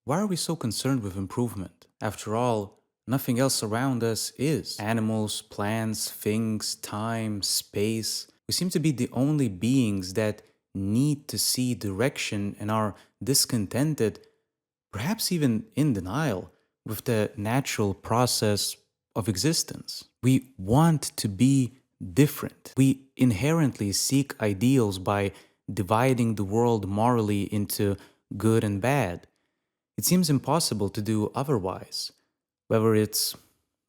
Why are we so concerned with improvement? After all, nothing else around us is. Animals, plants, things, time, space. We seem to be the only beings that need to see direction and are discontented, perhaps even in denial, with the natural process of existence. We want to be different. We inherently seek ideals by dividing the world morally into good and bad. It seems impossible to do otherwise, whether it's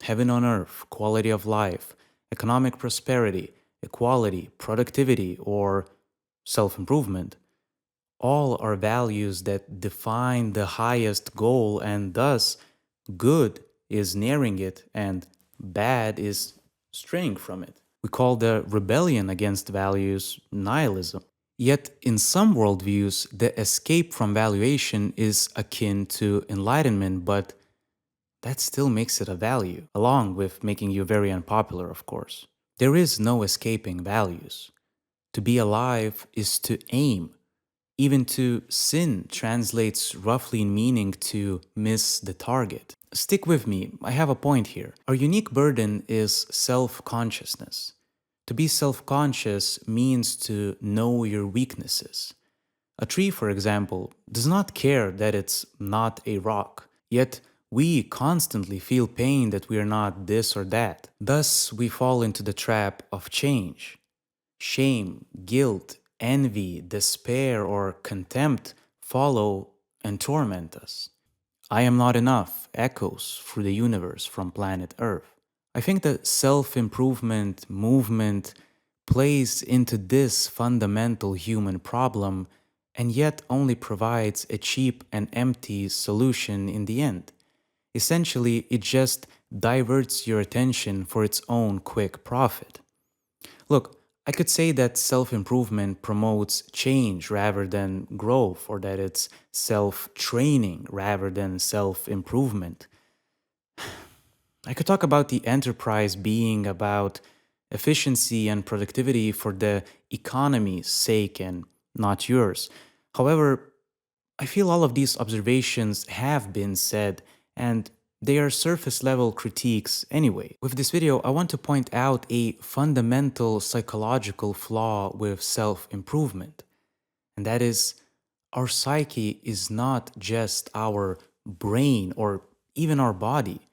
heaven on earth, quality of life, economic prosperity, equality, productivity, or self improvement. All are values that define the highest goal, and thus, good is nearing it and bad is straying from it. We call the rebellion against values nihilism. Yet, in some worldviews, the escape from valuation is akin to enlightenment, but that still makes it a value, along with making you very unpopular, of course. There is no escaping values. To be alive is to aim. Even to sin translates roughly in meaning to miss the target. Stick with me, I have a point here. Our unique burden is self consciousness. To be self conscious means to know your weaknesses. A tree, for example, does not care that it's not a rock, yet we constantly feel pain that we are not this or that. Thus, we fall into the trap of change. Shame, guilt, envy, despair, or contempt follow and torment us. I am not enough echoes through the universe from planet Earth. I think that self improvement movement plays into this fundamental human problem and yet only provides a cheap and empty solution in the end. Essentially, it just diverts your attention for its own quick profit. Look, I could say that self improvement promotes change rather than growth, or that it's self training rather than self improvement. I could talk about the enterprise being about efficiency and productivity for the economy's sake and not yours. However, I feel all of these observations have been said, and they are surface level critiques anyway. With this video, I want to point out a fundamental psychological flaw with self improvement, and that is our psyche is not just our brain or even our body.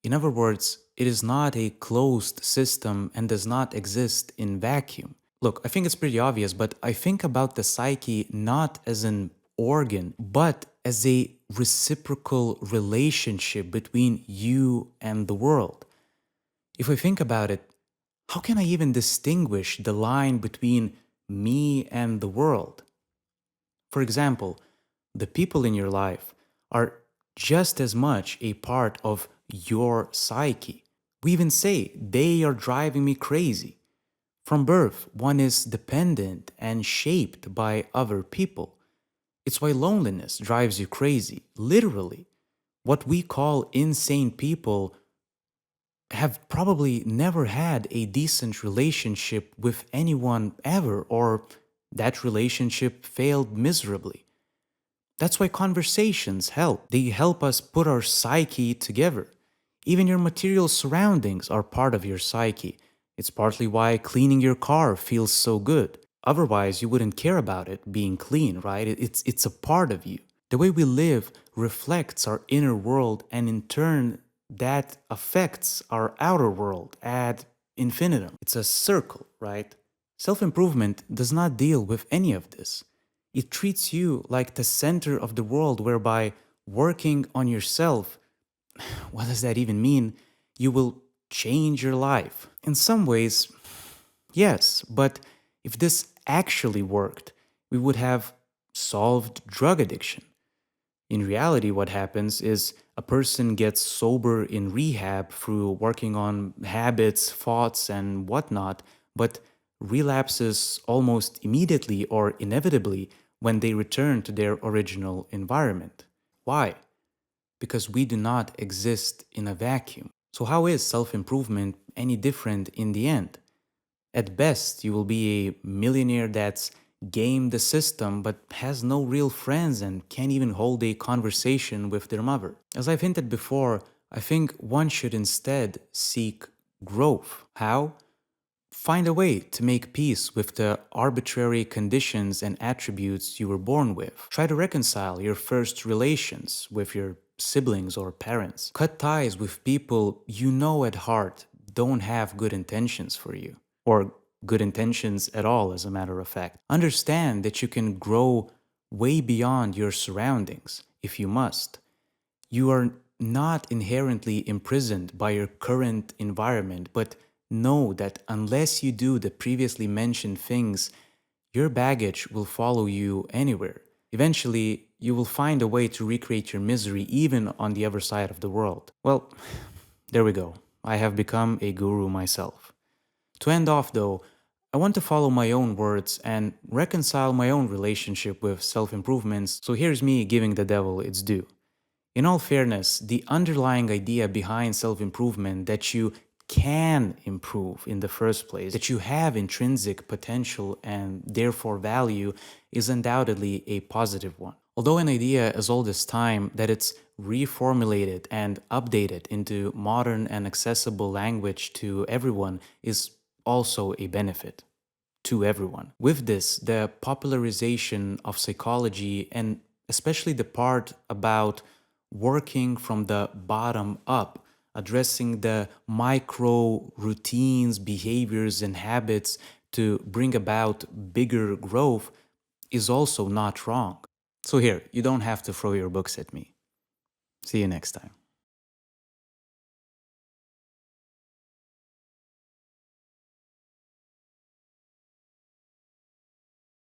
In other words, it is not a closed system and does not exist in vacuum. Look, I think it's pretty obvious, but I think about the psyche not as an organ, but as a reciprocal relationship between you and the world. If I think about it, how can I even distinguish the line between me and the world? For example, the people in your life are just as much a part of your psyche. We even say they are driving me crazy. From birth, one is dependent and shaped by other people. It's why loneliness drives you crazy, literally. What we call insane people have probably never had a decent relationship with anyone ever, or that relationship failed miserably. That's why conversations help. They help us put our psyche together. Even your material surroundings are part of your psyche. It's partly why cleaning your car feels so good. Otherwise, you wouldn't care about it being clean, right? It's a part of you. The way we live reflects our inner world, and in turn, that affects our outer world ad infinitum. It's a circle, right? Self improvement does not deal with any of this. It treats you like the center of the world, whereby working on yourself, what does that even mean? You will change your life. In some ways, yes, but if this actually worked, we would have solved drug addiction. In reality, what happens is a person gets sober in rehab through working on habits, thoughts, and whatnot, but relapses almost immediately or inevitably when they return to their original environment. Why? Because we do not exist in a vacuum. So, how is self improvement any different in the end? At best, you will be a millionaire that's game the system but has no real friends and can't even hold a conversation with their mother. As I've hinted before, I think one should instead seek growth. How? Find a way to make peace with the arbitrary conditions and attributes you were born with. Try to reconcile your first relations with your siblings or parents. Cut ties with people you know at heart don't have good intentions for you, or good intentions at all, as a matter of fact. Understand that you can grow way beyond your surroundings if you must. You are not inherently imprisoned by your current environment, but know that unless you do the previously mentioned things, your baggage will follow you anywhere. Eventually, you will find a way to recreate your misery even on the other side of the world. Well, there we go. I have become a guru myself. To end off, though, I want to follow my own words and reconcile my own relationship with self improvements, so here's me giving the devil its due. In all fairness, the underlying idea behind self improvement that you can improve in the first place, that you have intrinsic potential and therefore value, is undoubtedly a positive one. Although an idea as old as time, that it's reformulated and updated into modern and accessible language to everyone is also a benefit to everyone. With this, the popularization of psychology, and especially the part about working from the bottom up, addressing the micro routines, behaviors, and habits to bring about bigger growth, is also not wrong. So, here, you don't have to throw your books at me. See you next time.